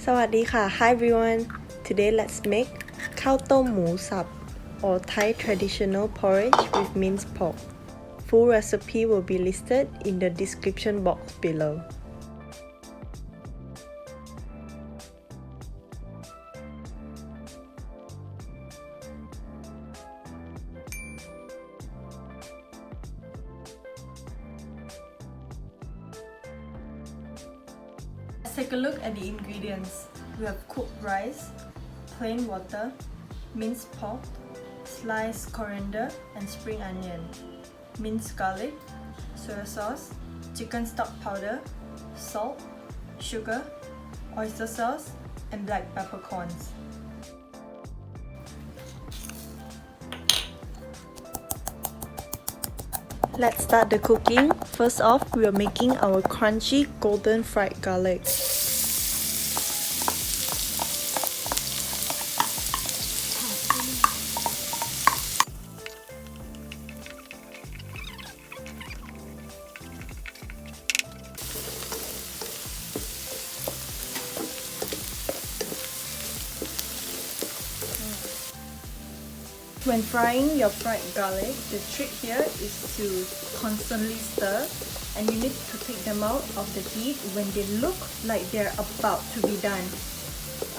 Sawadee-ka. Hi everyone. Today let's make Khao Tom Moo Sab or Thai traditional porridge with minced pork. Full recipe will be listed in the description box below. Let's take a look at the ingredients. We have cooked rice, plain water, minced pork, sliced coriander and spring onion, minced garlic, soy sauce, chicken stock powder, salt, sugar, oyster sauce, and black peppercorns. Let's start the cooking. First off, we are making our crunchy golden fried garlic. When frying your fried garlic, the trick here is to constantly stir, and you need to take them out of the heat when they look like they're about to be done.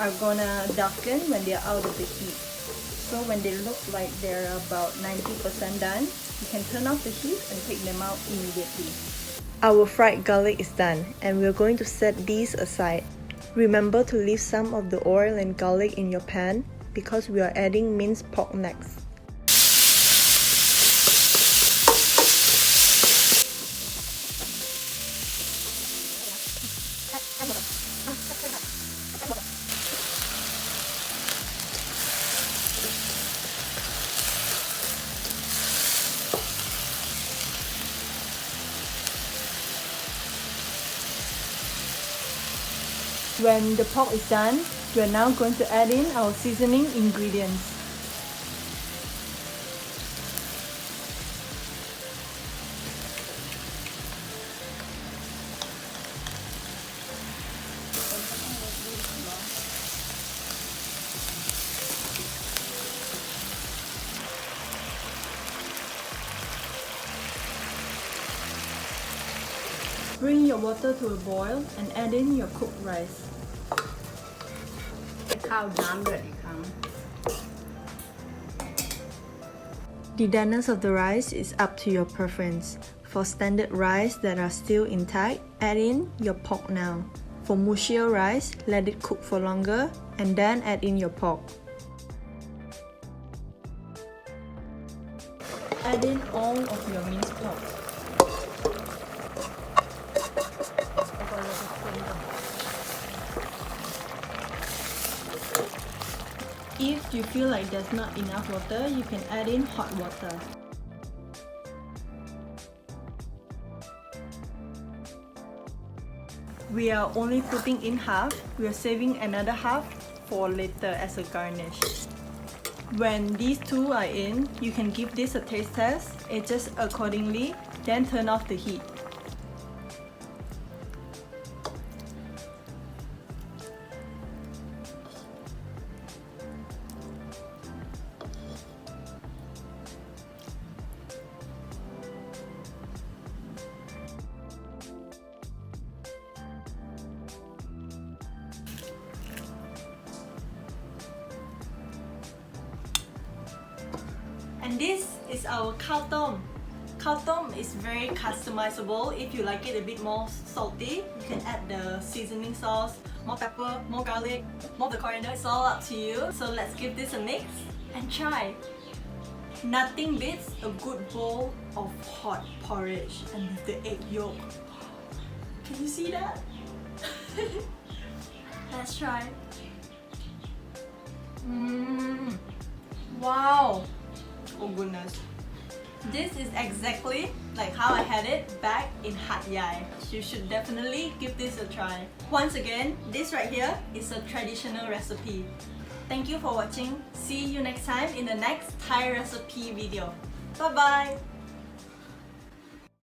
Are gonna darken when they're out of the heat. So when they look like they're about 90% done, you can turn off the heat and take them out immediately. Our fried garlic is done, and we're going to set these aside. Remember to leave some of the oil and garlic in your pan because we are adding minced pork next. When the pork is done, we are now going to add in our seasoning ingredients. Bring your water to a boil and add in your cooked rice. ข้าวน้ำเดือดอีกครั้ง The doneness of the rice is up to your preference. For standard rice that are still intact, add in your pork now. For mushier rice, let it cook for longer and then add in your pork. Add in all of your minced pork. If you feel like there's not enough water, you can add in hot water. We are only putting in half. We are saving another half for later as a garnish. When these two are in, you can give this a taste test, adjust accordingly, then turn off the heat. And this is our Khao Tom. Khao Tom is very customizable. If you like it a bit more salty, you can add the seasoning sauce, more pepper, more garlic, more of the coriander. It's all up to you. So let's give this a mix and try. Nothing beats a good bowl of hot porridge and with the egg yolk. Can you see that? Let's try. Wow! Oh goodness. This is exactly like how I had it back in Hat Yai. You should definitely give this a try. Once again, this right here is a traditional recipe. Thank you for watching. See you next time in the next Thai recipe video. Bye bye!